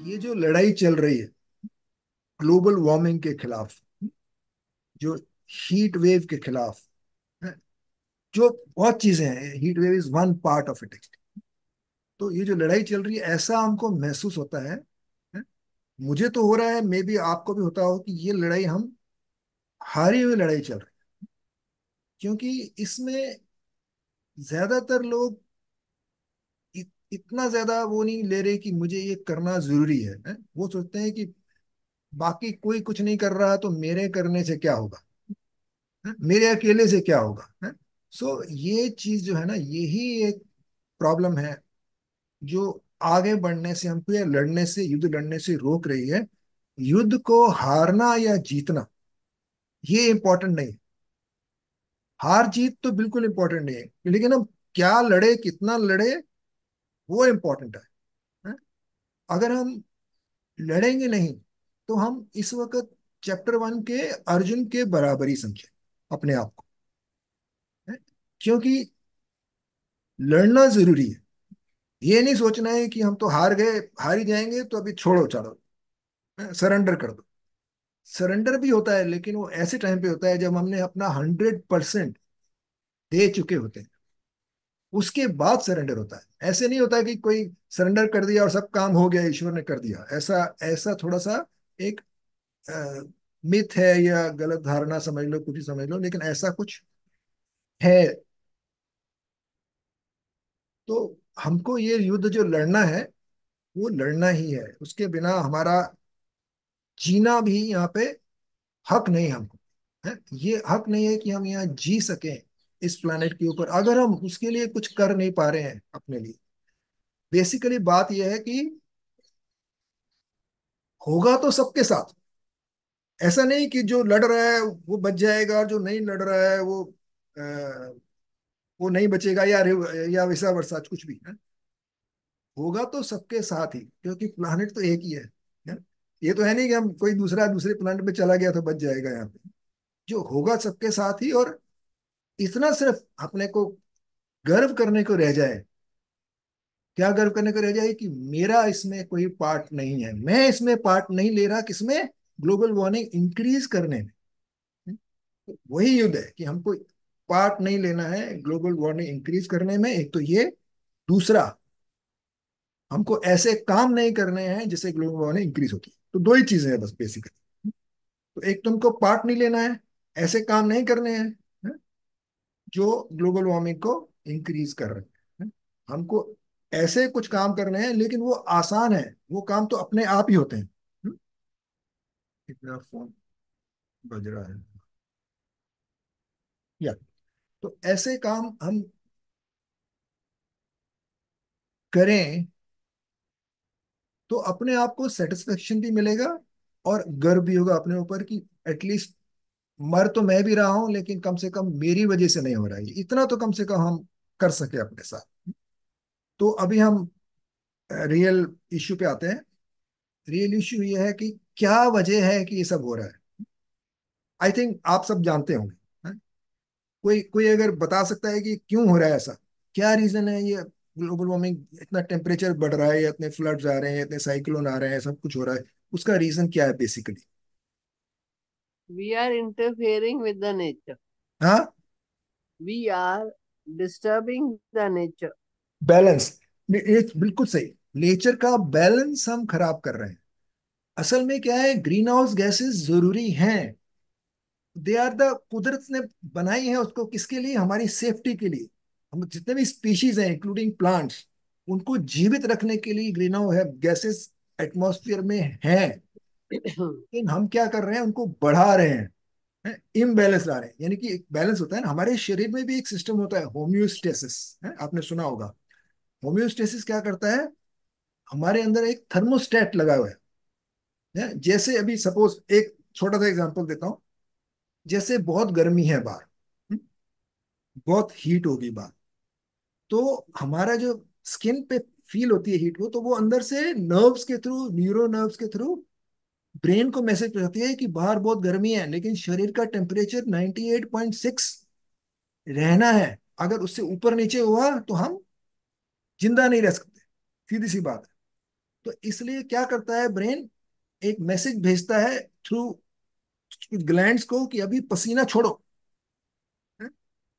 ये जो लड़ाई चल रही है ग्लोबल वार्मिंग के खिलाफ, जो हीट वेव के खिलाफ है, जो बहुत चीजें हैं, heat wave is one part of it. तो ये जो लड़ाई चल रही है ऐसा हमको महसूस होता है? मुझे तो हो रहा है, मे बी आपको भी होता हो कि ये लड़ाई हम हारी हुई लड़ाई चल रही है। क्योंकि इसमें ज्यादातर लोग इतना ज्यादा वो नहीं ले रहे कि मुझे ये करना जरूरी है? वो सोचते हैं कि बाकी कोई कुछ नहीं कर रहा तो मेरे करने से क्या होगा, है? मेरे अकेले से क्या होगा, है? सो ये चीज जो है ना, यही एक प्रॉब्लम है जो आगे बढ़ने से, हमको या लड़ने से, युद्ध लड़ने से रोक रही है। युद्ध को हारना या जीतना ये इंपॉर्टेंट नहीं है। हार जीत तो बिल्कुल इंपॉर्टेंट नहीं है, लेकिन हम क्या लड़े, कितना लड़े, वो इंपॉर्टेंट है? अगर हम लड़ेंगे नहीं तो हम इस वक्त चैप्टर 1 के अर्जुन के बराबर ही समझे अपने आप को, है? क्योंकि लड़ना जरूरी है। ये नहीं सोचना है कि हम तो हार गए, हार ही जाएंगे तो अभी छोड़ो चलो, सरेंडर कर दो। सरेंडर भी होता है लेकिन वो ऐसे टाइम पे होता है जब हमने अपना 100% दे चुके होते हैं, उसके बाद सरेंडर होता है। ऐसे नहीं होता है कि कोई सरेंडर कर दिया और सब काम हो गया, ईश्वर ने कर दिया। ऐसा ऐसा थोड़ा सा एक मिथ है या गलत धारणा समझ लो, कुछ ही समझ लो, लेकिन ऐसा कुछ है। तो हमको ये युद्ध जो लड़ना है वो लड़ना ही है, उसके बिना हमारा जीना भी यहाँ पे हक नहीं हमको, है? ये हक नहीं है कि हम यहाँ जी सकें इस प्लेनेट के ऊपर अगर हम उसके लिए कुछ कर नहीं पा रहे हैं अपने लिए। बेसिकली बात यह है कि होगा तो सबके साथ। ऐसा नहीं कि जो लड़ रहा है वो बच जाएगा और जो नहीं लड़ रहा है वो नहीं बचेगा, या वैसा वर्षा कुछ भी है। होगा तो सबके साथ ही, क्योंकि प्लानिट तो एक ही है? ये तो है नहीं कि हम कोई दूसरा दूसरे प्लानिट पे चला गया तो बच जाएगा यहाँ पे। जो होगा सबके साथ ही। और इतना सिर्फ अपने को गर्व करने को रह जाए। क्या गर्व करने को रह जाए कि मेरा इसमें कोई पार्ट नहीं है, मैं इसमें पार्ट नहीं ले रहा, किसमें? ग्लोबल वार्मिंग इंक्रीज करने में। तो वही युद्ध है कि हमको पार्ट नहीं लेना है ग्लोबल वार्मिंग इंक्रीज करने में, एक तो ये। दूसरा, हमको ऐसे काम नहीं करने हैं जिससे ग्लोबल वार्मिंग इंक्रीज होती है। तो दो ही चीजें हैं बस बेसिकली। तो एक, तुमको पार्ट नहीं लेना है, ऐसे काम नहीं करने हैं, है? जो ग्लोबल वार्मिंग को इंक्रीज कर रहे हैं। हमको ऐसे कुछ काम करने हैं लेकिन वो आसान है, वो काम तो अपने आप ही होते हैं। इतना फोन बज रहा है या? तो ऐसे काम हम करें तो अपने आप को सेटिस्फेक्शन भी मिलेगा और गर्व भी होगा अपने ऊपर कि एटलीस्ट मर तो मैं भी रहा हूं लेकिन कम से कम मेरी वजह से नहीं हो रहा है, इतना तो कम से कम हम कर सके अपने साथ। तो अभी हम रियल इश्यू पे आते हैं। रियल इश्यू ये है कि क्या वजह है कि ये सब हो रहा है। आई थिंक आप सब जानते होंगे, हैं? कोई कोई अगर बता सकता है कि क्यों हो रहा है ऐसा, क्या रीजन है ये ग्लोबल वार्मिंग, इतना टेम्परेचर बढ़ रहा है, या इतने फ्लड्स आ रहे हैं, इतने साइक्लोन आ रहे हैं, सब कुछ हो रहा है, उसका रीजन क्या है basically? We are interfering with the nature. हाँ, We are disturbing the nature. Balance. ये बिल्कुल सही। नेचर का बैलेंस हम खराब कर रहे हैं। असल में क्या है, ग्रीन हाउस गैसेस जरूरी हैं। दे आर द, कुदरत ने बनाई है उसको किसके लिए? हमारी सेफ्टी के लिए। हम जितने भी स्पीशीज हैं इंक्लूडिंग प्लांट्स, उनको जीवित रखने के लिए ग्रीन हाउस गैसेस एटमॉस्फेयर में हैं। लेकिन हम क्या कर रहे हैं, उनको बढ़ा रहे हैं, इम्बैलेंस ला रहे हैं। यानी कि एक बैलेंस होता है ना, हमारे शरीर में भी एक सिस्टम होता है होम्योस्टेसिस, है? आपने सुना होगा। होम्योस्टेसिस क्या करता है? हमारे अंदर एक थर्मोस्टेट लगा हुआ है? जैसे अभी सपोज एक छोटा सा एग्जांपल देता हूँ। जैसे बहुत गर्मी है बाहर, हम्म, बहुत हीट होगी बाहर, तो हमारा जो स्किन पे फील होती है हीट को, तो वो अंदर से नर्व्स के थ्रू, न्यूरो नर्व्स के थ्रू ब्रेन को मैसेज पहुंचाती है कि बाहर बहुत गर्मी है लेकिन शरीर का टेम्परेचर 98.6 रहना है। अगर उससे ऊपर नीचे हुआ तो हम जिंदा नहीं रह सकते, सीधी सी बात है। तो इसलिए क्या करता है ब्रेन, एक मैसेज भेजता है थ्रू ग्लैंड्स को कि अभी पसीना छोड़ो, है?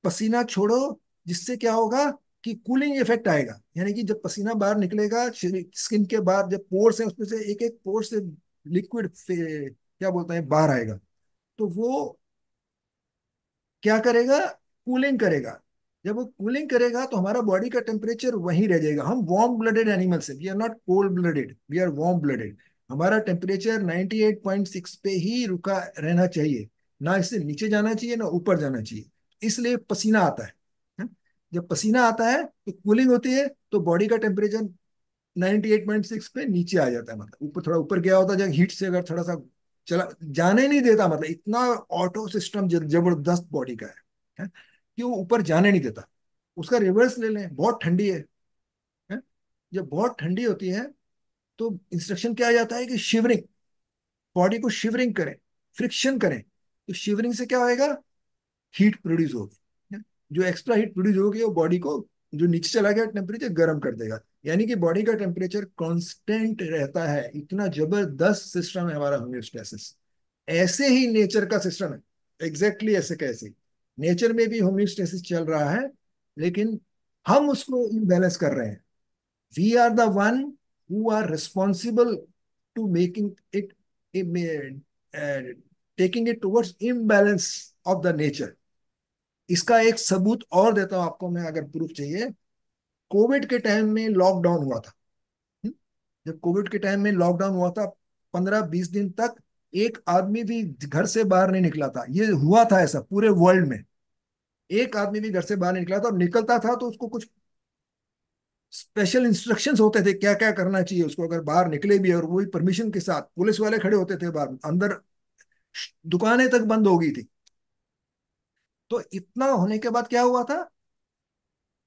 पसीना छोड़ो, जिससे क्या होगा कि कूलिंग इफेक्ट आएगा। यानी कि जब पसीना बाहर निकलेगा स्किन के बाहर, जब पोर्स है उसमें से एक एक पोर से लिक्विड क्या बोलते हैं बाहर आएगा, तो वो क्या करेगा, कूलिंग करेगा। जब वो कूलिंग करेगा तो हमारा बॉडी का टेम्परेचर वहीं रह जाएगा। हम वार्म ब्लडेड एनिमल्स है, we are not cold blooded, we are warm blooded. हमारा टेम्परेचर 98.6 पे ही रुका रहना चाहिए, ना इससे नीचे जाना चाहिए ना ऊपर जाना चाहिए। इसलिए पसीना आता है? जब पसीना आता है तो कूलिंग होती है, तो बॉडी का टेम्परेचर 98.6 पे नीचे आ जाता है। मतलब ऊपर, थोड़ा ऊपर गया होता है जब हीट से, अगर थोड़ा सा चला, जाने नहीं देता। मतलब इतना ऑटो सिस्टम जबरदस्त बॉडी का है कि वो ऊपर जाने नहीं देता। उसका रिवर्स ले लें, बहुत ठंडी है? जब बहुत ठंडी होती है तो इंस्ट्रक्शन क्या आ जाता है कि शिवरिंग, बॉडी को शिवरिंग करें, फ्रिक्शन करें। तो शिवरिंग से क्या होएगा, हीट प्रोड्यूस होगी। जो एक्स्ट्रा हीट प्रोड्यूस होगी वो बॉडी को, जो नीचे चला गया टेम्परेचर, गर्म कर देगा। यानी कि बॉडी का टेम्परेचर कांस्टेंट रहता है। इतना जबरदस्त सिस्टम है हमारा होम्योस्टेसिस। ऐसे ही नेचर का सिस्टम है, एग्जैक्टली ऐसे कैसे नेचर में भी होम्योस्टेसिस चल रहा है, लेकिन हम उसको इम्बैलेंस कर रहे हैं। We are the one who are responsible to making it, taking it towards imbalance of the nature. इसका एक सबूत और देता हूं आपको मैं, अगर प्रूफ चाहिए। कोविड के टाइम में लॉकडाउन हुआ था। हम्म? जब कोविड के टाइम में लॉकडाउन हुआ था, 15-20 दिन तक एक आदमी भी घर से बाहर नहीं निकला था। ये हुआ था ऐसा पूरे वर्ल्ड में, एक आदमी भी घर से बाहर नहीं निकला था। और निकलता था तो उसको कुछ स्पेशल इंस्ट्रक्शंस होते थे क्या क्या करना चाहिए उसको, अगर बाहर निकले भी, और वही परमिशन के साथ पुलिस वाले खड़े होते थे बाहर, अंदर दुकानें तक बंद हो गई थी। तो इतना होने के बाद क्या हुआ था,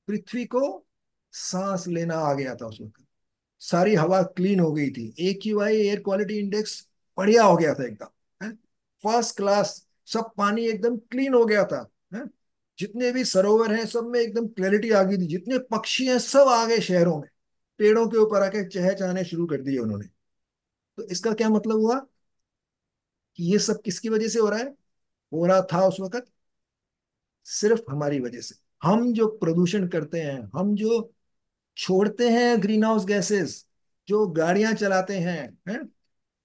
पृथ्वी को सांस लेना आ गया था उस वक्त। सारी हवा क्लीन हो गई थी, AQI एयर क्वालिटी इंडेक्स बढ़िया हो गया था एकदम, फर्स्ट क्लास। सब पानी एकदम क्लीन हो गया था, है? जितने भी सरोवर हैं सब में एकदम क्लैरिटी आ गई थी। जितने पक्षी हैं सब आ गए शहरों में, पेड़ों के ऊपर आके चहचहाने शुरू कर दिए उन्होंने। तो इसका क्या मतलब हुआ कि ये सब किसकी वजह से हो रहा है, हो रहा था उस वक्त सिर्फ हमारी वजह से। हम जो प्रदूषण करते हैं, हम जो छोड़ते हैं ग्रीन हाउस गैसेस, जो गाड़ियां चलाते हैं,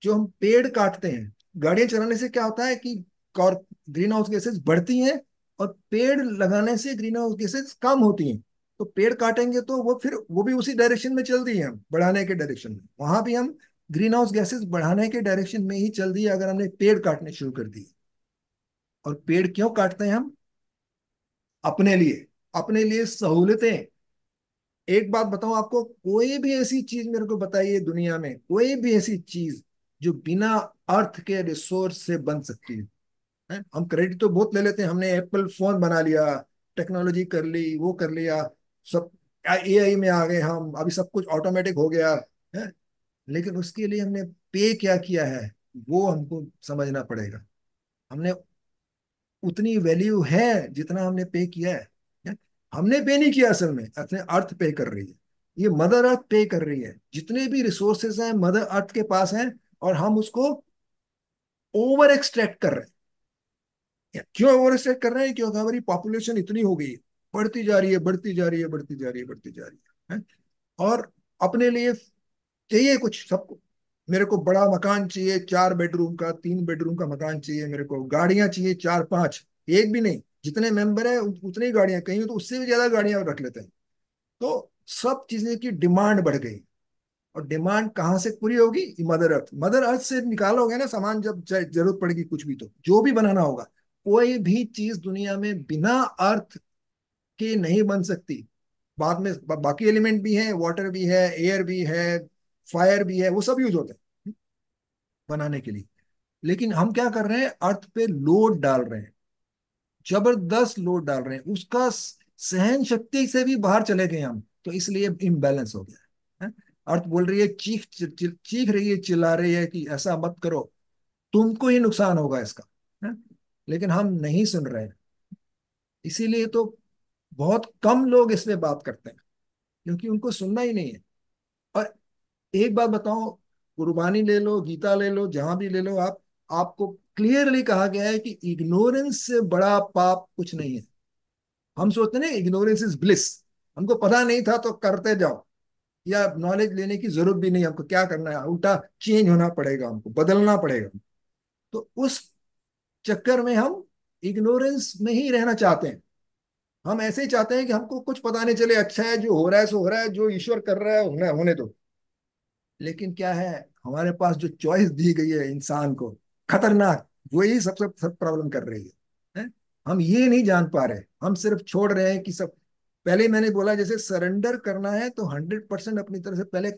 जो हम पेड़ काटते हैं। गाड़ियां चलाने से क्या होता है कि ग्रीन हाउस गैसेस बढ़ती हैं, और पेड़ लगाने से ग्रीन हाउस गैसेस कम होती हैं। तो पेड़ काटेंगे तो वो फिर वो भी उसी डायरेक्शन में चल रही है, हम बढ़ाने के डायरेक्शन में। वहां भी हम ग्रीन हाउस गैसेस बढ़ाने के डायरेक्शन में ही चल रही है, अगर हमने पेड़ काटने शुरू कर दिए। और पेड़ क्यों काटते हैं हम, अपने लिए सहूलतें। एक बात बताऊं आपको, कोई भी ऐसी चीज मेरे को बताइए दुनिया में, कोई भी ऐसी चीज जो बिना अर्थ के रिसोर्स से बन सकती है? हम क्रेडिट तो बहुत ले लेते हैं, हमने एप्पल फोन बना लिया, टेक्नोलॉजी कर ली, वो कर लिया, सब AI में आ गए हम, अभी सब कुछ ऑटोमेटिक हो गया है। लेकिन उसके लिए हमने पे क्या किया है, वो हमको समझना पड़ेगा। हमने उतनी वैल्यू है जितना हमने पे किया है? हमने पे नहीं किया, असल में अपने अर्थ पे कर रही है। ये मदर अर्थ पे कर रही है। जितने भी रिसोर्सेज हैं मदर अर्थ के पास हैं, और हम उसको ओवर एक्सट्रैक्ट कर रहे हैं। क्यों ओवर एक्सट्रैक्ट कर रहे हैं, क्योंकि हमारी पॉपुलेशन इतनी हो गई है, बढ़ती जा रही है, बढ़ती जा रही है, बढ़ती जा रही है, बढ़ती जा रही है? और अपने लिए चाहिए कुछ सबको। मेरे को बड़ा मकान चाहिए, 4 बेडरूम का, 3 बेडरूम का मकान चाहिए, मेरे को गाड़ियां चाहिए 4-5, एक भी नहीं, जितने मेंबर है उतनी ही गाड़ियां, कहीं तो उससे भी ज्यादा गाड़ियां रख लेते हैं। तो सब चीजें की डिमांड बढ़ गई। और डिमांड कहाँ से पूरी होगी, मदर अर्थ से निकालोगे ना सामान, जब जरूरत पड़ेगी कुछ भी, तो जो भी बनाना होगा, कोई भी चीज दुनिया में बिना अर्थ के नहीं बन सकती। बाद में बाकी एलिमेंट भी हैं, वाटर भी है, एयर भी है, फायर भी है, वो सब यूज होते हैं बनाने के लिए। लेकिन हम क्या कर रहे हैं, अर्थ पे लोड डाल रहे हैं, जबरदस्त लोड डाल रहे हैं, उसका सहन शक्ति से भी बाहर चले गए हम। तो इसलिए इम्बैलेंस हो गया है। अर्थ बोल रही है, चीख रही है, चिल्ला रही है कि ऐसा मत करो, तुमको ही नुकसान होगा इसका, है? लेकिन हम नहीं सुन रहे हैं। इसीलिए तो बहुत कम लोग इस पे बात करते हैं, क्योंकि उनको सुनना ही नहीं है। और एक बात बताओ, कुर्बानी ले लो, गीता ले लो, जहां भी ले लो आप, आपको क्लियरली कहा गया है कि इग्नोरेंस से बड़ा पाप कुछ नहीं है। हम सोचते हैं ना इग्नोरेंस इज ब्लिस, हमको पता नहीं था तो करते जाओ, या नॉलेज लेने की जरूरत भी नहीं, हमको क्या करना है, उल्टा चेंज होना पड़ेगा, हमको बदलना पड़ेगा। तो उस चक्कर में हम इग्नोरेंस में ही रहना चाहते हैं। हम ऐसे ही चाहते हैं कि हमको कुछ पता नहीं चले, अच्छा है जो हो रहा है सो हो रहा है, जो ईश्वर कर रहा है होने दो। लेकिन क्या है, हमारे पास जो चॉइस दी गई है इंसान को, खतरनाक, वही सबसे सब प्रॉब्लम कर रही है? हम ये नहीं जान पा रहे, हम सिर्फ छोड़ रहे हैं कि सब। पहले ही मैंने बोला, जैसे सरेंडर करना है तो 100% अपनी तरफ से पहले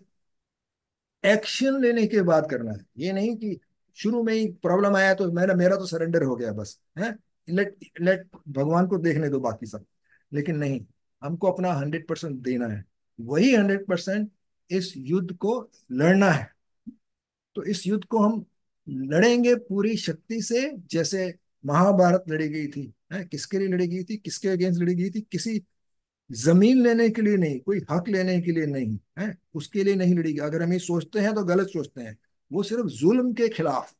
एक्शन लेने के बाद करना है। ये नहीं कि शुरू में ही प्रॉब्लम आया तो मेरा मेरा तो सरेंडर हो गया बस है, लेट लेट भगवान को देखने दो बाकी सब। लेकिन नहीं, हमको अपना 100% देना है, वही 100% इस युद्ध को लड़ना है। तो इस युद्ध को हम लड़ेंगे पूरी शक्ति से, जैसे महाभारत लड़ी गई थी। किसके लिए लड़ी गई थी, किसके अगेंस्ट लड़ी गई थी? किसी जमीन लेने के लिए नहीं, कोई हक लेने के लिए नहीं है, उसके लिए नहीं लड़ी गई। अगर हम ये सोचते हैं तो गलत सोचते हैं। वो सिर्फ जुल्म के खिलाफ,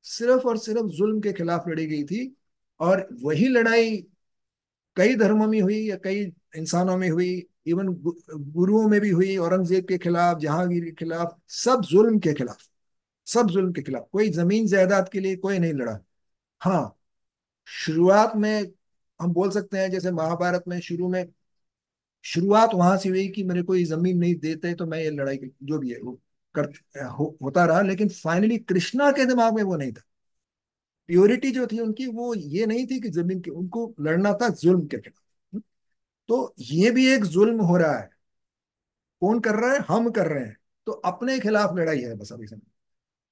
सिर्फ और सिर्फ जुल्म के खिलाफ लड़ी गई थी। और वही लड़ाई कई धर्मों में हुई, या कई इंसानों में हुई, इवन गुरुओं में भी हुई, औरंगजेब के खिलाफ, जहांगीर के खिलाफ, सब जुल्म के खिलाफ, सब जुल्म के खिलाफ। कोई जमीन जायदाद के लिए कोई नहीं लड़ा। हाँ, शुरुआत में हम बोल सकते हैं, जैसे महाभारत में शुरू में शुरुआत वहां से हुई कि मेरे को ये जमीन नहीं देते तो मैं ये लड़ाई जो भी है वो कर होता रहा। लेकिन फाइनली कृष्णा के दिमाग में वो नहीं था। प्योरिटी जो थी उनकी वो ये नहीं थी कि जमीन के, उनको लड़ना था जुल्म के खिलाफ। तो ये भी एक जुल्म हो रहा है। कौन कर रहा है? हम कर रहे हैं। तो अपने खिलाफ लड़ाई है बस अभी समय।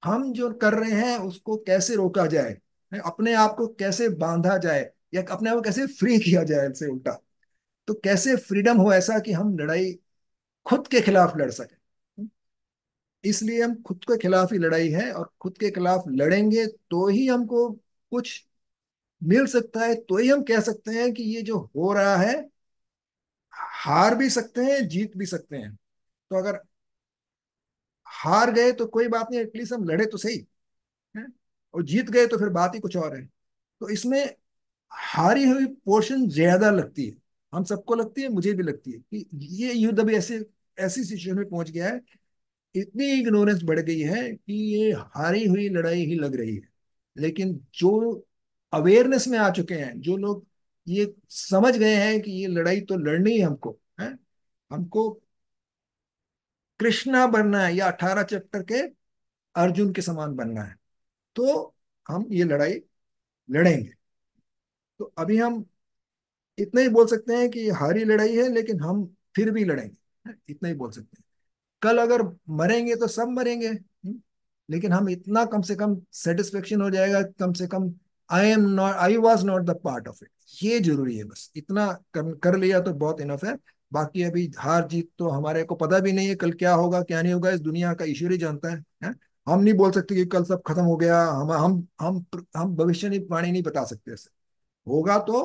हम जो कर रहे हैं उसको कैसे रोका जाए, अपने आप को कैसे बांधा जाए, या अपने आप को कैसे फ्री किया जाए, इससे उल्टा। तो कैसे फ्रीडम हो ऐसा कि हम लड़ाई खुद के खिलाफ लड़ सकें। इसलिए हम खुद के खिलाफ ही लड़ाई है, और खुद के खिलाफ लड़ेंगे तो ही हमको कुछ मिल सकता है, तो ही हम कह सकते हैं कि ये जो हो रहा है, हार भी सकते हैं जीत भी सकते हैं। तो अगर हार गए तो कोई बात नहीं, एटलीस्ट हम लड़े तो सही है। और जीत गए तो फिर बात ही कुछ और है। तो इसमें हारी हुई पोर्शन ज्यादा लगती है, हम सबको लगती है, मुझे भी लगती है कि ये युद्ध अभी ऐसे ऐसी सिचुएशन में पहुंच गया है, इतनी इग्नोरेंस बढ़ गई है कि ये हारी हुई लड़ाई ही लग रही है। लेकिन जो अवेयरनेस में आ चुके हैं, जो लोग ये समझ गए हैं कि ये लड़ाई तो लड़नी है हमको, है हमको कृष्णा बनना है, या 18 चैप्टर के अर्जुन के समान बनना है, तो हम ये लड़ाई लड़ेंगे। तो अभी हम इतना ही बोल सकते हैं कि हारी लड़ाई है, लेकिन हम फिर भी लड़ेंगे, इतना ही बोल सकते हैं। कल अगर मरेंगे तो सब मरेंगे, लेकिन हम इतना कम से कम सेटिस्फेक्शन हो जाएगा, कम से कम I was not the part of it. ये जरूरी है, बस इतना कर लिया तो बहुत इनफ है। बाकी अभी हार जीत तो हमारे को पता भी नहीं है, कल क्या होगा क्या नहीं होगा, इस दुनिया का ईश्वर ही जानता है? हम नहीं बोल सकते कि कल सब खत्म हो गया। हम भविष्यवाणी नहीं बता सकते ऐसे। होगा तो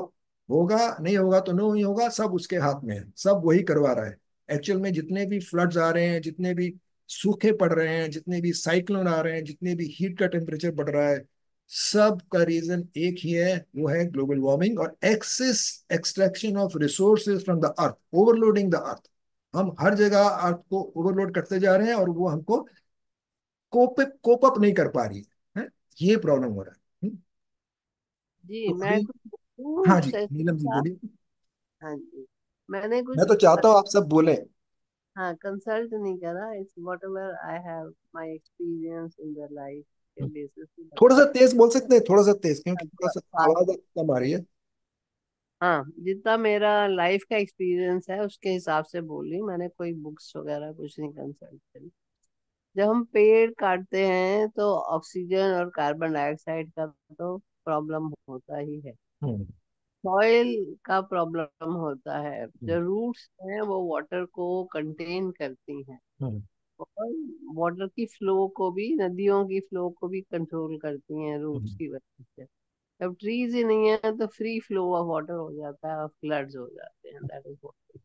होगा, नहीं होगा तो नहीं होगा, सब उसके हाथ में है, सब वही करवा रहा है। एक्चुअल में जितने भी फ्लड्स आ रहे हैं, जितने भी सूखे पड़ रहे हैं, जितने भी साइक्लोन आ रहे हैं, जितने भी हीट का टेम्परेचर बढ़ रहा है, सब का रीजन एक ही है, वो है ग्लोबल वार्मिंग और excess extraction of resources from the earth, overloading the earth. हम हर जगह अर्थ को ओवरलोड करते जा रहे हैं, और वो हमको कोप अप नहीं कर पा रही है? ये प्रॉब्लम हो रहा है। तो जी मैं अभी, कुछ बोलूं हाँ जी सैफी नीलम जी साहब? बोलिए। हाँ जी, मैंने मैं कुछ तो चाहता हूँ आप सब बोले। हाँ कंसल्ट नहीं करा, it's what ever I have my experience in the life के बेसिस पे थोड़ा सा बता। तेज बोल सकते हैं, थोड़ा सा तेज, क्योंकि थोड़ा सा फास्ट। आवाज आपकी कम आ रही है। हाँ, जितना मेरा लाइफ का एक्सपीरियंस है उसके हिसाब से बोल रही हूँ, मैंने कोई बुक्स वगैरह कुछ नहीं कंसल्ट करी। जब हम पेड़ काटते हैं तो ऑक्सीजन और कार्बन डाइऑक्साइड का तो प्रॉब्लम होता ही है। हम्म। सॉइल का प्रॉब्लम होता है। हम्म। जो रूट्स हैं वो वाटर को कंटेन करती हैं, हम्म। और वाटर की फ्लो को भी, नदियों की फ्लो को भी कंट्रोल करती हैं रूट्स हम्म। की वजह से। जब ट्रीज ही नहीं है तो फ्री फ्लो ऑफ वाटर हो जाता है और फ्लड्स हो जाते हैं, दैट इज व्हाट।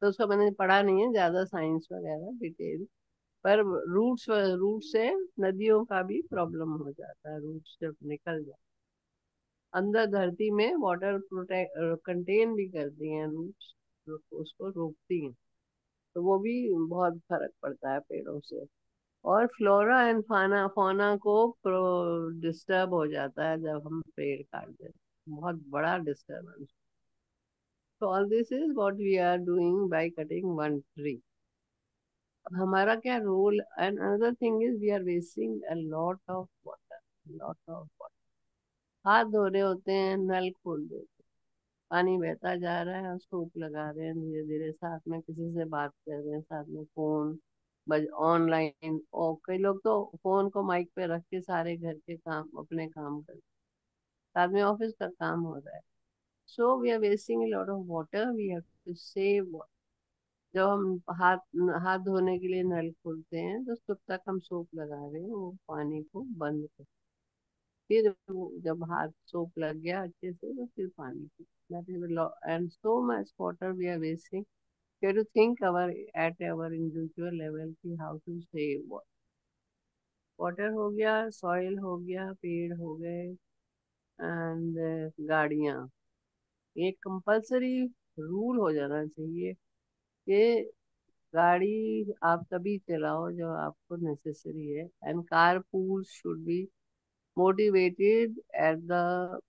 तो उसका मैंने पढ़ा नहीं है ज्यादा साइंस वगैरह डिटेल, पर रूट से नदियों का भी प्रॉब्लम हो जाता है, रूट जब निकल जाए अंदर धरती में, वाटर प्रोटेक्ट कंटेन भी करती हैं रूट्स, उसको रोकती हैं। तो वो भी बहुत फर्क पड़ता है पेड़ों से। और फ्लोरा एंड फाना फौना को डिस्टर्ब हो जाता है जब हम पेड़ काट देते हैं, बहुत बड़ा डिस्टर्बेंस। तो all this is what we are doing by cutting one tree. हमारा क्या role, and another thing is we are wasting a lot of water, lot of water. हाथ धो रहे होते हैं, नल खोल देते हैं, पानी बहता जा रहा है, उसको हुक लगा रहे हैं, धीरे धीरे साथ में किसी से बात कर रहे हैं, साथ में फोन बज ऑनलाइन, और कई लोग तो फोन को माइक पे रख के सारे घर के काम अपने काम कर, साथ में ऑफिस का काम हो रहा है। So we are wasting a lot of water, we have to save. जब हम हाथ हाथ धोने के लिए नल खोलते हैं तो तब तक हम सोप लगा रहे हैं, वो पानी को बंद कर, फिर जब हाथ सोप लग गया अच्छे से तो फिर पानी की, that is the law. And so much water we are wasting. We have to think our at our individual level कि how to save water. Water हो गया, सॉइल हो गया, पेड़ हो गए, एंड गाड़ियाँ। ये कंपलसरी रूल हो जाना चाहिए कि गाड़ी आप तभी चलाओ जब आपको नेसेसरी है, and car pool should be motivated at the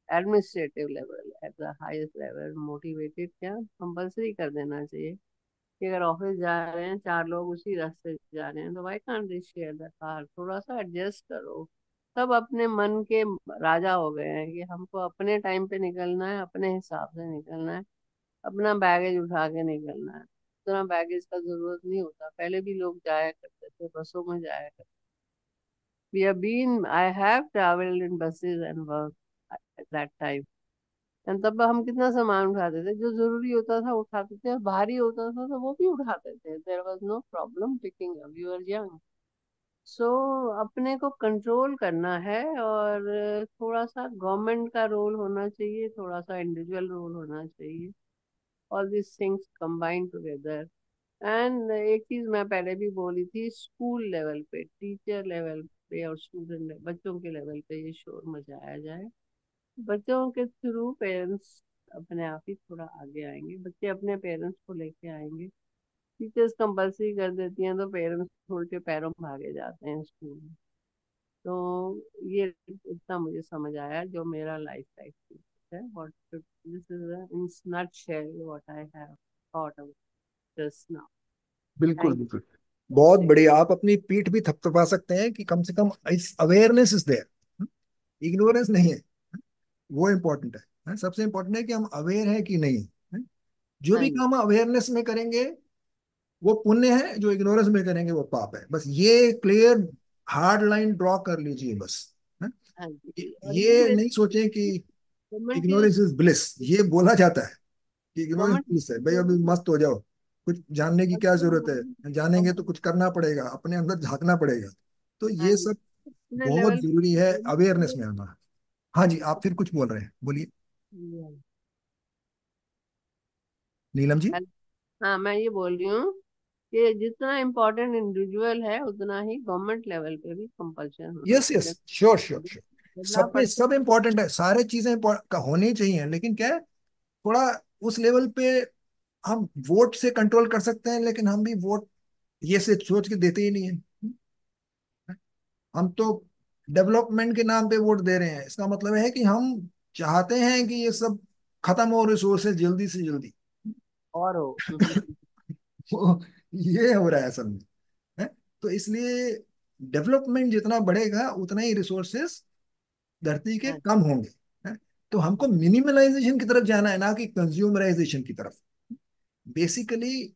administrative level, at the highest level. Motivated क्या, कंपलसरी कर देना चाहिए कि अगर ऑफिस जा रहे हैं, चार लोग उसी रास्ते से जा रहे हैं, तो why can't they share the car, थोड़ा सा एडजस्ट करो। सब अपने मन के राजा हो गए हैं कि हमको अपने टाइम पे निकलना है, अपने हिसाब से निकलना है, अपना बैगेज उठा के निकलना है। उतना बैगेज का जरूरत नहीं होता, पहले भी लोग जाया करते थे, बसों में जाया करते। We have been, I have traveled in buses and work at that time. And तब हम कितना सामान उठाते थे, जो जरूरी होता था उठाते थे, और भारी होता था तो वो भी उठाते थे, there was no problem picking up, you are young. So अपने को कंट्रोल करना है, और थोड़ा सा गवर्नमेंट का रोल होना चाहिए, थोड़ा सा इंडिविजुअल रोल होना चाहिए, all this things combine together. And एक चीज मैं पहले भी बोली थी, स्कूल लेवल पे, टीचर लेवल पे और स्टूडेंट बच्चों के लेवल पे ये शोर मचाया जाए। बच्चों के थ्रू पेरेंट्स अपने आप ही थोड़ा आगे आएंगे, बच्चे अपने पेरेंट्स को लेके आएंगे। टीचर्स कंपलसरी कर देती हैं तो पेरेंट्स छोड़ के पैरों भागे जाते हैं स्कूल में। तो ये इतना मुझे समझ आया, जो मेरा लाइफ का एक्सपीरियंस है। What this is in nutshell what I have thought about just now. बिल्कुल थैंक बिल्कुल। यू बहुत से। बढ़िया, आप अपनी पीठ भी थपथपा सकते हैं कि कम से कम इस अवेयरनेस इज देयर, इग्नोरेंस नहीं है। वो इम्पोर्टेंट है। सबसे इम्पोर्टेंट है कि हम अवेयर है कि नहीं है? जो हाँ भी जी। काम अवेयरनेस में करेंगे वो पुण्य है, जो इग्नोरेंस में करेंगे वो पाप है। बस ये क्लियर हार्ड लाइन ड्रॉ कर लीजिए बस, है? हाँ जी, और ये ये मेरे नहीं सोचें कि गवर्नमेंट के, इग्नोरेंस इज ब्लिस। ये बोला जाता है कि इग्नोरेंस गवर्नमेंट ब्लिस है, भाई अभी मस्त हो जाओ, कुछ जानने की क्या जरूरत है, जानेंगे तो कुछ करना पड़ेगा, अपने अंदर झांकना पड़ेगा। तो हाँ ये जी, सब अपने बहुत लेवल जरूरी है अवेयरनेस में आना। हाँ जी, आप फिर कुछ बोल रहे हैं, बोलिए पे। नीलम जी। हाँ, मैं ये बोल रही हूँ कि जितना इम्पोर्टेंट इंडिविजुअल है उतना ही गवर्नमेंट लेवल पे भी कंपल्शन होना यस यस, चाहिए। Sure sure sure. बदलाव सब पे पड़ता सब इम्पोर्टेंट है, सारे चीजें होनी चाहिए, लेकिन क्या है, थोड़ा उस लेवल पे हम वोट से कंट्रोल कर सकते हैं, लेकिन हम भी वोट ये से सोच के देते ही नहीं है। हम तो डेवलपमेंट के नाम पे वोट दे रहे हैं, इसका मतलब है कि हम चाहते हैं कि ये सब खत्म हो, रिसोर्सेज जल्दी से जल्दी। और हो। वो ये हो रहा है असल में, है? तो इसलिए डेवलपमेंट जितना बढ़ेगा उतना ही रिसोर्सेस धरती के हाँ, कम होंगे, है? तो हमको मिनिमलाइजेशन की तरफ जाना है, ना कि कंज्यूमराइजेशन की तरफ। बेसिकली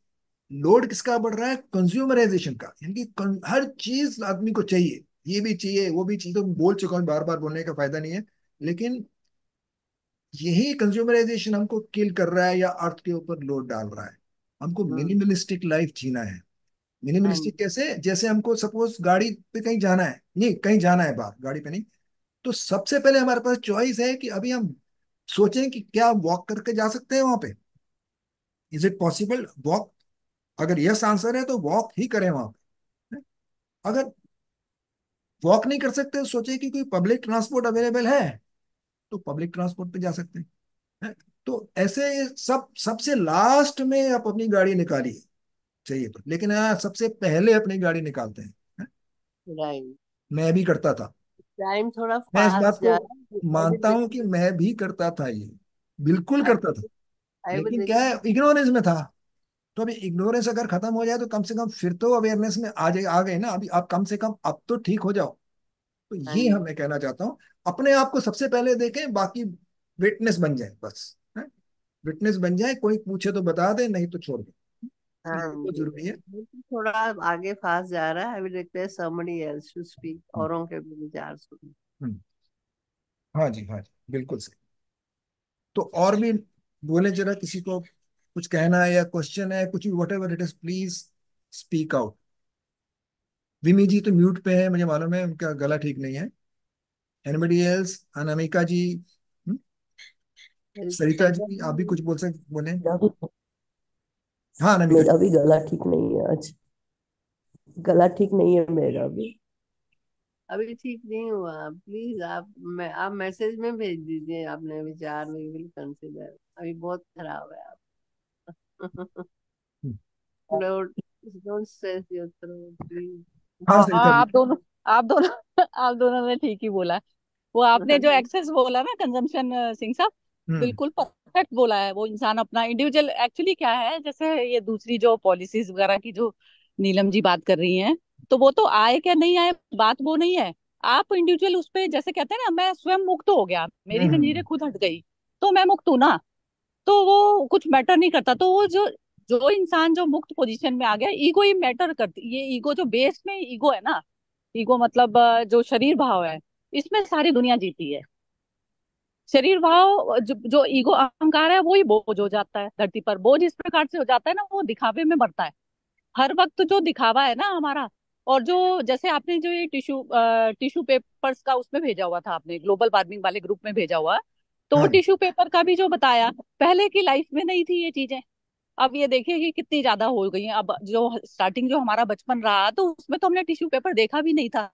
लोड किसका बढ़ रहा है, कंज्यूमराइजेशन का, यानी कि हर चीज आदमी को चाहिए, ये भी चाहिए वो भी चाहिए। तो बोल चुका हूँ, बार बार बोलने का फायदा नहीं है, लेकिन यही कंज्यूमराइजेशन हमको किल कर रहा है या अर्थ के ऊपर लोड डाल रहा है। हमको हाँ, मिनिमलिस्टिक लाइफ जीना है। हाँ, मिनिमलिस्टिक कैसे, जैसे हमको सपोज गाड़ी पे कहीं जाना है, नहीं कहीं जाना है बाहर, गाड़ी पे नहीं, तो सबसे पहले हमारे पास चॉइस है कि अभी हम सोचें कि क्या वॉक करके जा सकते हैं वहां पे, इज इट पॉसिबल वॉक, अगर यस आंसर है तो वॉक ही करें वहां पे। अगर वॉक नहीं कर सकते तो सोचिए कि कोई पब्लिक ट्रांसपोर्ट अवेलेबल है, तो पब्लिक ट्रांसपोर्ट पे जा सकते हैं। हैं? तो ऐसे सब सबसे लास्ट में आप अपनी गाड़ी निकालिए चाहिए तो, लेकिन सबसे पहले अपनी गाड़ी निकालते हैं। हैं? राइट। मैं भी करता था। टाइम थोड़ा मैं इस बात फास्ट को जा रहा है। आई मानता विल हूं कि मैं भी करता था ये, बिल्कुल करता था। आई विल लेकिन क्या है, रिक्वेस्ट। इग्नोरेंस में था। तो अभी इग्नोरेंस अगर खत्म हो जाए तो कम से कम फिर तो अवेयरनेस में आ गए ना, अभी आप कम से कम अब तो ठीक हो जाओ। तो हाँ ये जी। हमें कहना चाहता हूँ, अपने आप को सबसे पहले देखें, बाकी विटनेस बन जाए बस। विटनेस बन जाए, कोई पूछे तो बता दे, नहीं तो छोड़ दे। हाँ ये तो जी। जरूरी है। लेकिन थोड़ा आगे फास्ट जा रहा है। I will request somebody else to speak, hmm, औरों के भी विचार सुन। हम्म, हाँ जी, हाँ जी, बिल्कुल सही। तो और भी बोले जरा, किसी को कुछ कहना है या क्वेश्चन है, कुछ भी, whatever it is, please speak out. Vimmi ji तो म्यूट पे है, मुझे मालूम है, उनका गला ठीक नहीं है। एनिबडी एल्स, अनामिका जी, हम्म, सरिता जी, आप भी कुछ बोल सकते, बोले। मेरा भी हाँ अनामिका जी। मेरा भी गला ठीक नहीं है आज। गला ठीक नहीं है मेरा भी। अभी ठीक नहीं हुआ, प्लीज आप मैसेज में भेज दीजिए अपने विचार, वी विल कंसिडर। अभी बहुत खराब है आप। Hmm, throat, don't stress your throat please. हाँ हाँ सरिता हाँ, जी। आप दोनों आप दोनों ने ठीक ही बोला। वो आपने जो एक्सेस बोला ना, कंजम्पशन, सिंह साहब, हम्म, बिल्कुल परफेक्ट बोला है। वो इंसान अपना इंडिविजुअल, एक्चुअली क्या है, जैसे ये दूसरी जो पॉलिसीज वगैरह की जो नीलम जी बात कर रही हैं, तो वो तो आए क्या नहीं आए, बात वो नहीं है। आप इंडिविजुअल उस पे, जैसे कहते हैं ना, मैं स्वयं मुक्त हो गया, मेरी जंजीरें हम्म, खुद हट गई, तो मैं मुक्त हूं ना। तो वो कुछ मैटर नहीं करता। तो वो जो जो इंसान जो मुक्त पोजीशन में आ गया, ईगो ही मैटर करती। ये ईगो जो बेस में ईगो है ना, ईगो मतलब जो शरीर भाव है, इसमें सारी दुनिया जीती है। शरीर भाव जो ईगो अहंकार है, वो ही बोझ हो जाता है धरती पर। बोझ इस प्रकार से हो जाता है ना, वो दिखावे में बढ़ता है हर वक्त, जो दिखावा है ना हमारा। और जो जैसे आपने जो ये टिश्यू पेपर्स का उसमें भेजा हुआ था, आपने ग्लोबल वार्मिंग वाले ग्रुप में भेजा हुआ, तो वो हाँ जी। टिश्यू पेपर का भी जो बताया, पहले की लाइफ में नहीं थी ये चीजें। अब ये देखिए कि कितनी ज्यादा हो गई हैं। अब जो स्टार्टिंग जो हमारा बचपन रहा, तो उसमें तो हमने टिश्यू पेपर देखा भी नहीं था।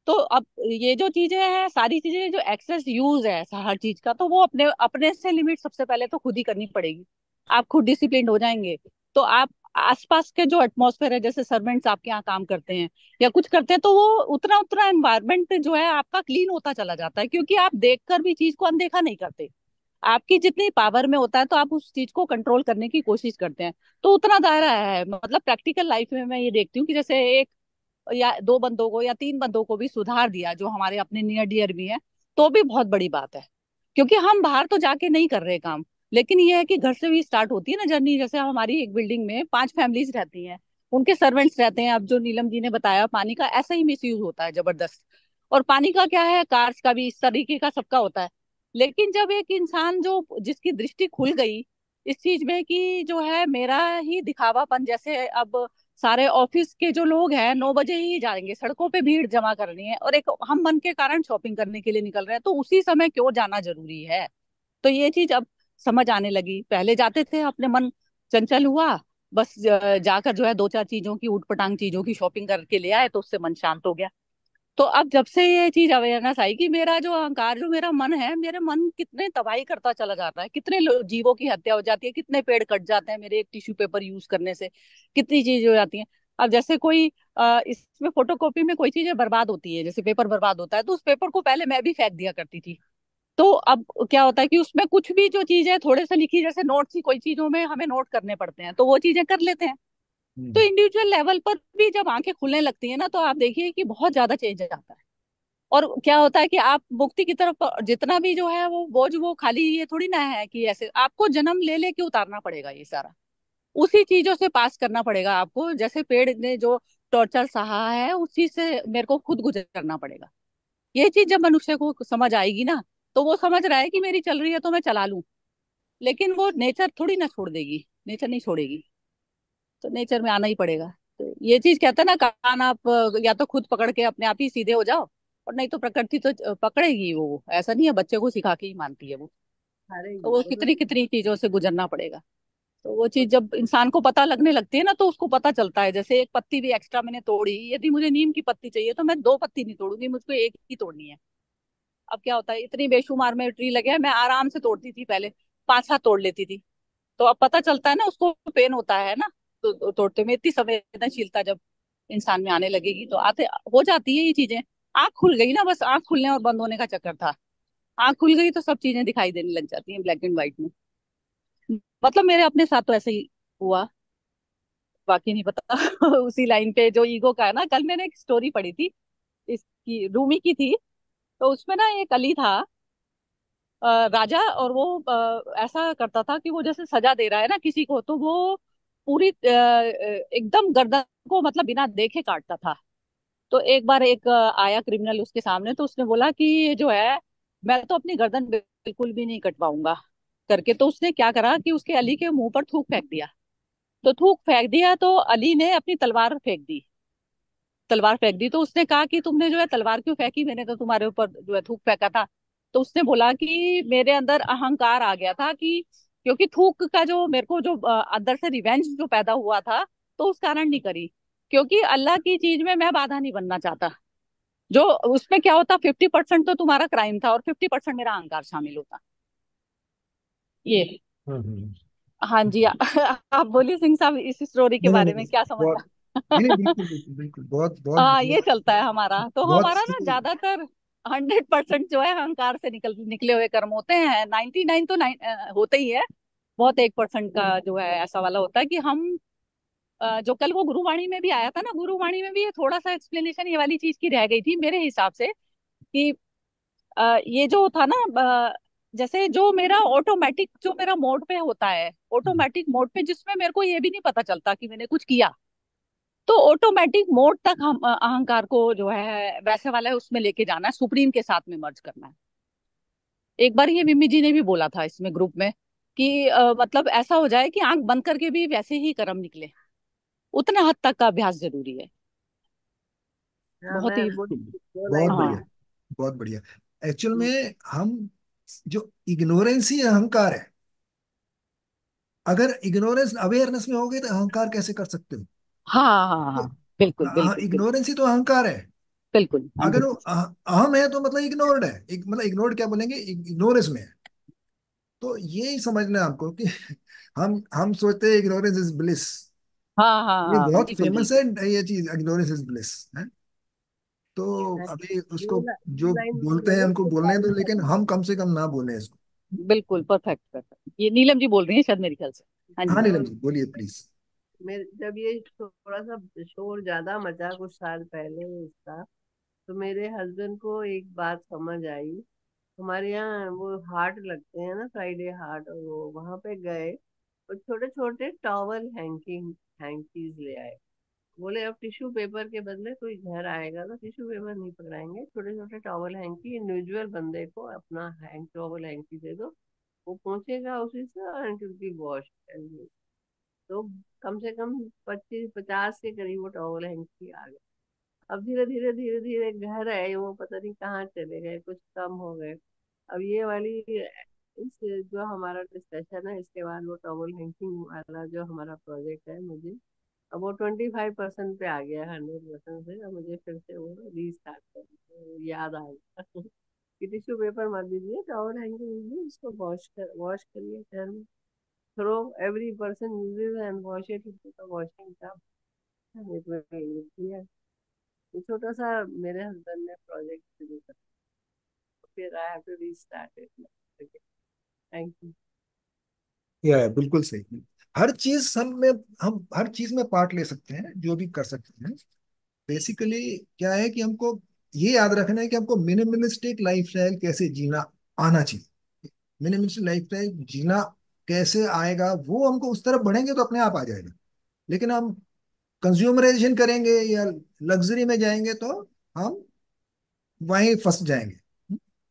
तो अब ये जो चीजें हैं, सारी चीजें जो एक्सेस यूज है हर चीज का, तो वो अपने अपने से लिमिट सबसे पहले तो खुद ही करनी पड़ेगी। आप खुद डिसिप्लिन हो जाएंगे, तो आप आसपास के जो एटमॉस्फेयर है, जैसे सर्वेंट्स आपके यहाँ काम करते हैं या कुछ करते हैं, तो वो उतना उतना एनवायरनमेंट जो है आपका क्लीन होता चला जाता है, क्योंकि आप देखकर भी चीज को अनदेखा नहीं करते। आपकी जितनी पावर में होता है, तो आप उस चीज को कंट्रोल करने की कोशिश करते हैं। तो उतना दायरा है। मतलब प्रैक्टिकल लाइफ में मैं ये देखती हूँ कि जैसे एक या दो बंदों को या तीन बंदों को भी सुधार दिया, जो हमारे अपने नियर डियर भी हैं, तो भी बहुत बड़ी बात है। क्योंकि हम बाहर तो जाके नहीं कर रहे काम, लेकिन ये है कि घर से भी स्टार्ट होती है ना जर्नी। जैसे हमारी एक बिल्डिंग में 5 फैमिलीज रहती हैं, उनके सर्वेंट्स रहते हैं। अब जो नीलम जी ने बताया, पानी का ऐसा ही मिस यूज होता है जबरदस्त। और पानी का क्या है, कार्स का भी इस तरीके का सबका होता है। लेकिन जब एक इंसान जो जिसकी दृष्टि खुल गई इस चीज में कि जो है मेरा ही दिखावापन, जैसे अब सारे ऑफिस के जो लोग हैं 9 बजे ही जाएंगे, सड़कों पे भीड़ जमा करनी है, और एक हम मन के कारण शॉपिंग करने के लिए निकल रहे हैं, तो उसी समय क्यों जाना जरूरी है। तो ये चीज अब समझ आने लगी। पहले जाते थे, अपने मन चंचल हुआ, बस जाकर जो है दो चार चीजों की, ऊटपटांग चीजों की शॉपिंग करके ले आए, तो उससे मन शांत हो गया। तो अब जब से ये चीज अवेयरनेस आई कि मेरा जो अहंकार, जो मेरा मन है, मेरे मन कितने तबाही करता चला जाता है, कितने जीवों की हत्या हो जाती है, कितने पेड़ कट जाते हैं मेरे एक टिश्यू पेपर यूज करने से, कितनी चीजें हो जाती हैं। अब जैसे कोई इसमें फोटोकॉपी में कोई चीजें बर्बाद होती है, जैसे पेपर बर्बाद होता है, तो उस पेपर को पहले मैं भी फेंक दिया करती थी। तो अब क्या होता है कि उसमें कुछ भी जो चीज है थोड़े से लिखी, जैसे नोट्स ही कोई चीजों में हमें नोट करने पड़ते हैं, तो वो चीजें कर लेते हैं। तो हम्म, इंडिविजुअल लेवल पर भी जब आंखें खुलने लगती है ना, तो आप देखिए कि बहुत ज्यादा चेंज आता है। और क्या होता है कि आप मुक्ति की तरफ जितना भी जो है वो बोझ, वो खाली ये थोड़ी ना है कि ऐसे आपको जन्म ले लेके उतारना पड़ेगा ये सारा। उसी चीजों से पास करना पड़ेगा आपको, जैसे पेड़ ने जो टॉर्चर सहा है, उस चीज से मेरे को खुद गुजरना पड़ेगा। ये चीज जब मनुष्य को समझ आएगी ना, तो वो समझ रहा है कि मेरी चल रही है तो मैं चला लूं। लेकिन वो नेचर थोड़ी ना छोड़ देगी, नेचर नहीं छोड़ेगी, तो नेचर में आना ही पड़ेगा। तो ये चीज कहते हैं ना, कान आप या तो खुद पकड़ के अपने आप ही सीधे हो जाओ, और नहीं तो प्रकृति तो पकड़ेगी। वो ऐसा नहीं है, बच्चे को सिखा के ही मानती है वो। अरे तो वो वो तो कितनी कितनी चीजों से गुजरना पड़ेगा। तो वो चीज जब इंसान को पता लगने लगती है ना, तो उसको पता चलता है। जैसे एक पत्ती भी एक्स्ट्रा मैंने तोड़ी, यदि मुझे नीम की पत्ती चाहिए तो मैं दो पत्ती नहीं तोड़ूंगी, मुझको एक ही तोड़नी है। अब क्या होता है, इतनी बेशुमार में ट्री लगे हैं, मैं आराम से तोड़ती थी पहले, पांच सात तोड़ लेती थी। तो अब पता चलता है ना, उसको पेन होता है ना। तो तोड़ते में इतनी संवेदनशीलता जब इंसान में आने लगेगी तो आते हो जाती है ये चीजें। आंख खुल गई ना, बस आंख खुलने और बंद होने का चक्कर था। आंख खुल गई तो सब चीजें दिखाई देने लग जाती हैं ब्लैक एंड व्हाइट में। मतलब मेरे अपने साथ तो ऐसे ही हुआ, बाकी नहीं पता। उसी लाइन पे जो ईगो का है ना, कल मैंने एक स्टोरी पढ़ी थी, इसकी रूमी की थी। तो उसमें ना एक अली था, राजा, और वो ऐसा करता था कि वो जैसे सजा दे रहा है ना किसी को, तो वो पूरी एकदम गर्दन को मतलब बिना देखे काटता था। तो एक बार एक आया क्रिमिनल उसके सामने, तो उसने बोला कि ये जो है, मैं तो अपनी गर्दन बिल्कुल भी नहीं कटवाऊंगा करके। तो उसने क्या करा कि उसके अली के मुंह पर थूक फेंक दिया। तो थूक फेंक दिया तो अली ने अपनी तलवार फेंक दी। तलवार फेंक दी तो उसने कहा कि तुमने जो है तलवार क्यों फेंकी, मैंने तो तुम्हारे ऊपर जो है थूक फेंका था। तो उसने बोला कि मेरे अंदर अहंकार आ गया था, कि क्योंकि थूक का जो मेरे को जो अंदर से रिवेंज जो पैदा हुआ था, तो उस कारण नहीं करी। क्योंकि अल्लाह की चीज में मैं बाधा नहीं बनना चाहता। जो उसमें क्या होता, 50% तो तुम्हारा क्राइम था और 50% मेरा अहंकार शामिल होता। ये। हम्म। हाँ जी। आप बोलिए सिंह साहब, इस स्टोरी के नहीं नहीं बारे नहीं में नहीं, क्या समझ बहुत, नहीं नहीं, रहा? बिल्कुल बिल्कुल बिल्कुल, बहुत बहुत हाँ, बढ़िया, ये चलता है हमारा। तो बहुत हमारा ना सही। ज्यादातर 100% जो है अहंकार से निकले हुए कर्म होते हैं। 99 तो होते ही है। बहुत 1% का जो है ऐसा वाला होता है कि हम जो कल वो गुरुवाणी में भी आया था ना, गुरुवाणी में भी ये थोड़ा सा एक्सप्लेनेशन ये वाली चीज की रह गई थी मेरे हिसाब से, कि ये जो था ना, जैसे जो मेरा ऑटोमेटिक जो मेरा मोड पे होता है, ऑटोमेटिक मोड पे जिसमें मेरे को ये भी नहीं पता चलता कि मैंने कुछ किया, तो ऑटोमेटिक मोड तक हम अहंकार को जो है वैसे वाला है उसमें लेके जाना है, सुप्रीम के साथ में मर्ज करना है। एक बार ये मिमी जी ने भी बोला था इसमें ग्रुप में, कि मतलब ऐसा हो जाए कि आंख बंद करके भी वैसे ही कर्म निकले। उतना हद तक का अभ्यास जरूरी है। हाँ, बहुत मैं ही। बोली दो बहुत लाइन बढ़िया, हाँ, बोली। बहुत बढ़िया। एक्चुअल हम्म, में हम, जो इग्नोरेंस ही अहंकार है। अगर इग्नोरेंस अवेयरनेस में होगे तो अहंकार कैसे कर सकते हो? हाँ, हाँ, हाँ, बिल्कुल तो बिल्कुल बिल्कुल। इग्नोरेंस ही तो अहंकार है। बिल्कुल अगर 100। वो अहम है तो मतलब इग्नोर्ड है, मतलब इग्नोर्ड क्या बोलेंगे, इग्नोरेंस में है। तो यही समझना है हमको कि हम सोचते हैं इग्नोरेंस इज ब्लिस। हाँ, हाँ, ये हाँ, बहुत बिल्कुल फेमस है, बिल्कुल। ये चीज इग्नोरेंस इज ब्लिस है। तो मैं अभी दो उसको दो जो लाइन बोल बोलते रही हैं हूँ उनको तो बोलने दो, चालू लेकिन करेंगे। हम कम से कम ना बोलें इसको। बिल्कुल परफेक्ट परफेक्ट, ये नीलम जी बोल रही हैं शायद मेरे ख्याल से। हाँ हाँ जी। नीलम तो जी बोलिए प्लीज। मेरे जब ये थोड़ा सा शोर ज्यादा मचा कुछ साल पहले इसका, तो मेरे हस्बैंड को एक बात समझ आई। हमारे यहाँ वो हाट लगते हैं ना, फ्राइडे हाट, और वो वहां पे गए और छोटे छोटे टॉवल हैंकीज ले आए। बोले अब टिश्यू पेपर के बदले कोई घर आएगा तो टिश्यू पेपर नहीं पकड़ाएंगे, छोटे छोटे टॉवल हैंकी इंडिविजुअल बंदे को अपना हैंक टॉवल हैंकी दे दो, वो पहुंचेगा उसी से और इट बी वॉश। तो कम से कम 25-50 के करीब वो टॉवल हैंकी आ गए। अब धीरे धीरे धीरे धीरे घर है वो पता नहीं कहाँ चले गए, कुछ कम हो गए। अब ये वाली इस जो हमारा डिस्कशन है इसके बाद वो टॉवल हैंकिंग वाला जो हमारा प्रोजेक्ट है, मुझे अब वो 25% पे आ गया, 100% से। अब मुझे फिर से वो रीस्टार्ट कर याद आ गया कि टिश्यू पेपर मत दीजिए, टॉवल हैंकिंग दीजिए, उसको वॉश करिए घर में। Throw every person uses and wash it with the washing tub. it will be clear। ये छोटा सा मेरे हस्बैंड ने प्रोजेक्ट शुरू कर, फिर I have to restart it. Thank you. या बिल्कुल सही। हर चीज हम हर चीज में पार्ट ले सकते हैं, जो भी कर सकते हैं। बेसिकली क्या है कि हमको ये याद रखना है कि हमको मिनिमलिस्टिक लाइफस्टाइल कैसे जीना आना चाहिए। मिनिमलिस्टिक लाइफस्टाइल जीना कैसे आएगा, वो हमको उस तरफ बढ़ेंगे तो अपने आप आ जाएगा। लेकिन हम कंज्यूमराइजेशन करेंगे या लग्जरी में जाएंगे तो हम वहीं फंस जाएंगे,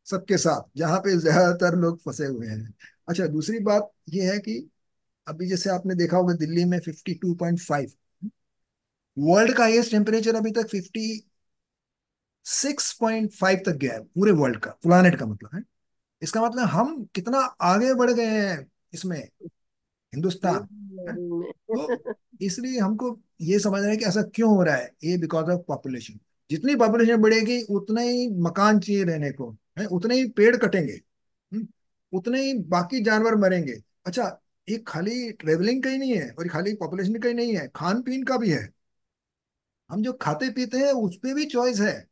सबके साथ, जहां पे ज्यादातर लोग फंसे हुए हैं। अच्छा, दूसरी बात यह है कि अभी जैसे आपने देखा होगा दिल्ली में 52.5, वर्ल्ड का हाईएस्ट टेम्परेचर अभी तक 56.5 तक गया है, पूरे वर्ल्ड का, प्लानेट का मतलब है। इसका मतलब हम कितना आगे बढ़ गए हैं इसमें। हिंदुस्तान, है? में। तो इसलिए हमको ये समझना है कि ऐसा क्यों हो रहा है, ये बिकॉज ऑफ पॉपुलेशन। जितनी पॉपुलेशन बढ़ेगी उतना ही मकान चाहिए रहने को, है, उतने ही पेड़ कटेंगे, उतने ही बाकी जानवर मरेंगे। अच्छा, ये खाली ट्रेवलिंग का ही नहीं है और ये खाली पॉपुलेशन का ही नहीं है, खान पीन का भी है। हम जो खाते पीते हैं उस पे भी चॉइस है,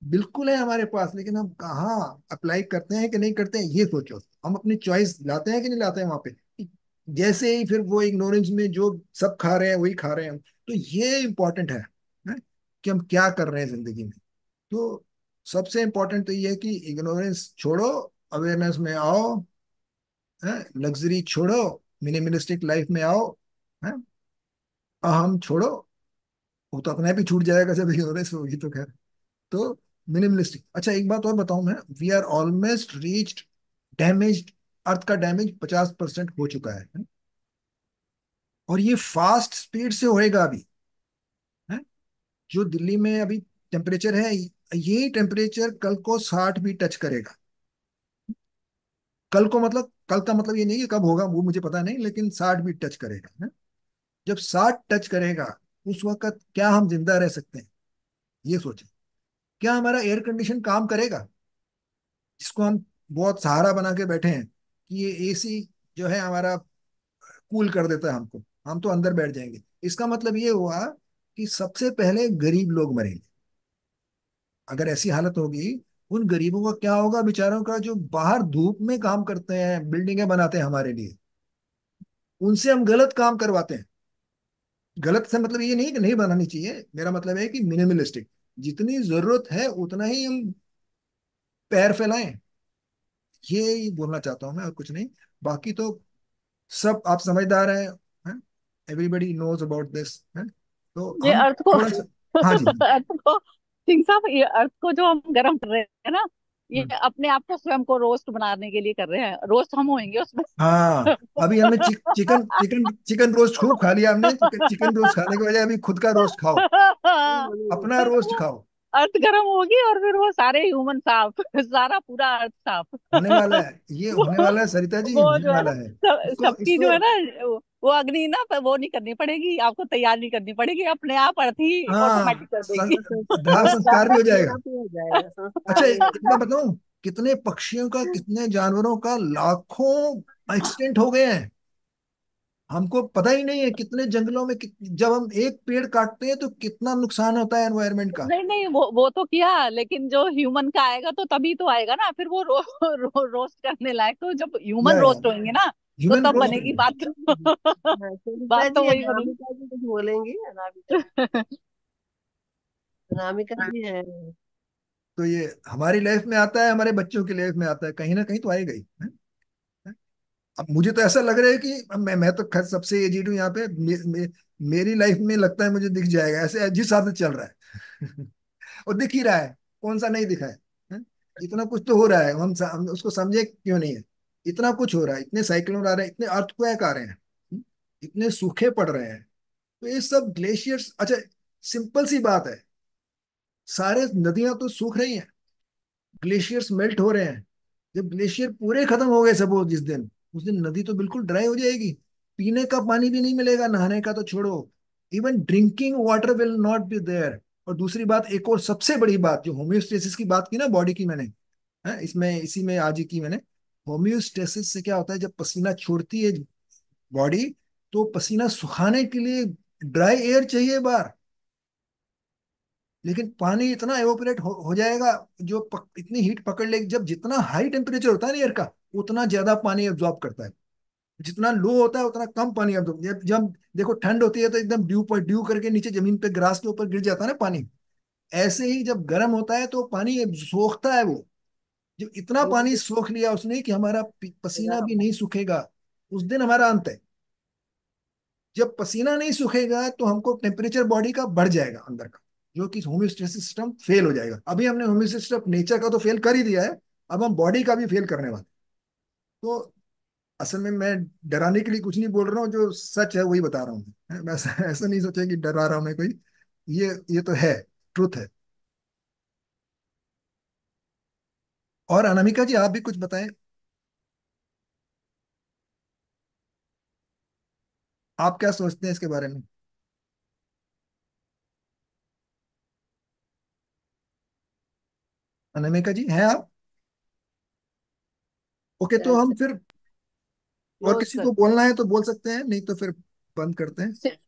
बिल्कुल है हमारे पास, लेकिन हम कहाँ अप्लाई करते हैं कि नहीं करते हैं, ये सोचो। हम अपनी चॉइस लाते हैं कि नहीं लाते हैं वहां पे। जैसे ही फिर वो इग्नोरेंस में जो सब खा रहे हैं वही खा रहे हैं, तो ये इंपॉर्टेंट है कि हम क्या कर रहे हैं जिंदगी में। तो सबसे इंपॉर्टेंट तो ये है कि इग्नोरेंस छोड़ो, अवेयरनेस में आओ, है, लग्जरी छोड़ो, मिनिमलिस्टिक लाइफ में आओ, है, अहम छोड़ो। वो तो अपने आप ही छूट जाएगा जब इग्नोरेंस होगी तो, खैर। तो मिनिमलिस्टिक। अच्छा, एक बात और बताऊं मैं, we are almost reached damaged, earth का डैमेज 50% हो चुका है? और ये फास्ट स्पीड से होएगा अभी, है? जो दिल्ली में अभी टेम्परेचर है, यही टेम्परेचर कल को 60 भी टच करेगा। कल को मतलब, कल का मतलब ये नहीं कि कब होगा वो मुझे पता नहीं, लेकिन 60 भी टच करेगा, है? जब 60 टच करेगा उस वक्त क्या हम जिंदा रह सकते हैं, ये सोचें। क्या हमारा एयर कंडीशन काम करेगा, जिसको हम बहुत सहारा बना के बैठे हैं कि ये एसी जो है हमारा कूल कर देता है हमको, हम तो अंदर बैठ जाएंगे। इसका मतलब ये हुआ कि सबसे पहले गरीब लोग मरेंगे। अगर ऐसी हालत होगी, उन गरीबों का क्या होगा बेचारों का, जो बाहर धूप में काम करते हैं, बिल्डिंगें बनाते हैं हमारे लिए, उनसे हम गलत काम करवाते हैं। गलत से मतलब ये नहीं कि नहीं बनानी चाहिए, मेरा मतलब है कि मिनिमलिस्टिक, जितनी जरूरत है उतना ही हम पैर फैलाएं, ये ही बोलना चाहता हूं मैं, और कुछ नहीं। बाकी तो सब आप समझदार हैं, एवरीबडी नोज अबाउट दिस, है? तो ये हम अर्थ को थोड़ा सा, हाँ जी, अर्थ को सिंह साहब, ये अर्थ को जो हम गर्म कर रहे हैं ना, ये हम्म, अपने आप को स्वयं को रोस्ट बनाने के लिए कर रहे हैं। रोस्ट हम होंगे उसमें। हाँ। अभी हमने चिकन चिकन चिकन रोस्ट खूब खा लिया हमने, चिकन रोस्ट खाने के बजाय अभी खुद का रोस्ट खाओ, अपना तो रोस्ट वो खाओ। अर्थ गर्म होगी और फिर वो सारे ह्यूमन साफ, सारा पूरा अर्थ साफ। होने वाला है, ये वो होने वाला है सरिता जी, वो होने जो है वाला ना, है। सबकी इसको जो है ना, वो अग्नि ना, वो नहीं करनी पड़ेगी आपको, तैयार नहीं करनी पड़ेगी, अपने आप अर्थ ही हाँ, ऑटोमेटिक कर देगी। दाह संस्कार भी हो अपने जाएगा। आप ही हो जाएगा, अच्छा, संस्कार भी हो एक बात बताऊं, कितने पक्षियों का, कितने जानवरों का लाखों एक्सटेंट हो गए हैं, हमको पता ही नहीं है। कितने जंगलों में जब हम एक पेड़ काटते हैं तो कितना नुकसान होता है एनवायरनमेंट का। नहीं नहीं, वो तो किया, लेकिन जो ह्यूमन का आएगा तो तभी तो आएगा ना, फिर वो रोस्ट करने लायक, तो जब ह्यूमन या रोस्ट होंगे ना, तो ह्यूमन तब रोस्ट बनेगी करेंगे। बात। हाँ, सुनीता बात तो जी, वही बनेगी। अनामिका जी कुछ बोलेंगी? अनामिका, अनामिका जी है। तो ये हमारी लाइफ में आता है, हमारे बच्चों की लाइफ में आता है, कहीं ना कहीं तो आएगा ही, है? अब मुझे तो ऐसा लग रहा है कि अब मैं तो खैर सबसे एजीड हूँ यहाँ पे, मेरी लाइफ में लगता है मुझे दिख जाएगा ऐसे, जिस हिसाब से चल रहा है। और दिख ही रहा है, कौन सा नहीं दिखा है? इतना कुछ तो हो रहा है, हम उसको समझे क्यों नहीं है। इतना कुछ हो रहा है, इतने साइक्लोन आ रहे हैं, इतने अर्थक्वेक आ रहे हैं, इतने सूखे पड़ रहे हैं। तो ये सब ग्लेशियर्स, अच्छा, सिंपल सी बात है, सारे नदियां तो सूख रही हैं, ग्लेशियर्स मेल्ट हो रहे हैं। जब ग्लेशियर पूरे खत्म हो गए सपोज जिस दिन, उस दिन नदी तो बिल्कुल ड्राई हो जाएगी, पीने का पानी भी नहीं मिलेगा, नहाने का तो छोड़ो, even drinking water will not be there. और दूसरी बात, एक और सबसे बड़ी बात, जो होम्योस्टेसिस की बात की ना बॉडी की मैंने, है इसमें, इसी में आज ही की मैंने। होम्योस्टेसिस से क्या होता है, जब पसीना छोड़ती है बॉडी, तो पसीना सुखाने के लिए ड्राई एयर चाहिए बाहर, लेकिन पानी इतना एवोपरेट हो जाएगा, जो इतनी हीट पकड़ लेगी। जब जितना हाई टेम्परेचर होता है ना एयर का, उतना ज्यादा पानी एब्जॉर्ब करता है, जितना लो होता है उतना कम पानी एब्जॉर्ब। जब देखो ठंड होती है तो एकदम ड्यू पर ड्यू करके नीचे जमीन पे ग्रास के ऊपर गिर जाता है ना पानी, ऐसे ही जब गर्म होता है तो पानी सोखता है वो। जो इतना वो पानी तो सोख लिया उसने कि हमारा पसीना पूरा भी नहीं सूखेगा, उस दिन हमारा अंत है। जब पसीना नहीं सूखेगा तो हमको टेम्परेचर बॉडी का बढ़ जाएगा अंदर का, जो कि होम्योस्टेसिस सिस्टम फेल हो जाएगा। अभी हमने होम्योस्टेसिस सिस्टम नेचर का तो फेल कर ही दिया है, अब हम बॉडी का भी फेल करने वाले हैं। तो असल में मैं डराने के लिए कुछ नहीं बोल रहा हूँ, जो सच है वही बता रहा हूँ मैं ऐसा ऐसा नहीं सोचा कि डरा रहा हूँ मैं कोई, ये तो है, ट्रुथ है। और अनामिका जी, आप भी कुछ बताएं। आप क्या सोचते हैं इसके बारे में? अनामिका जी हैं आप? ओके, तो हम फिर और क्लोज किसी को करते बोलना है तो बोल सकते हैं, नहीं तो फिर बंद करते हैं। सि-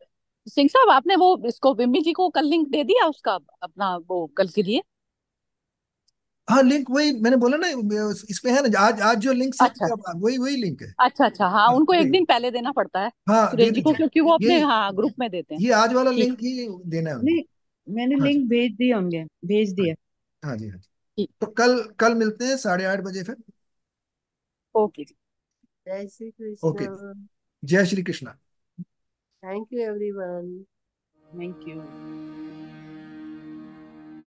सिंह साहब, आपने वो इसको बिम्मी जी को कल लिंक दे दिया उसका, अपना वो कल के लिए? हाँ, लिंक वही मैंने बोला ना, इस पे है ना, आज आज जो लिंक सेंड अच्छा किया वही वही लिंक है। अच्छा अच्छा, हाँ हाँ उनको एक वही। दिन पहले देना पड़ता है हाँ, दे सुरेश जी को, दीजिए। क्योंकि वो अपने यही, हाँ ग्रुप में देते हैं। ये आज वाला ठीक। लिंक ही देना है उनको। नहीं, मैंने हाँ जी। लिंक भेज दिए होंगे, भेज हाँ दिया। हाँ जी। हाँ जी। ठीक। तो कल कल मिलते हैं 8:30 बजे फिर। ओके जी। जय श्री ओके, कृष्ण। जय Shri Krishna. Thank you everyone. Thank you.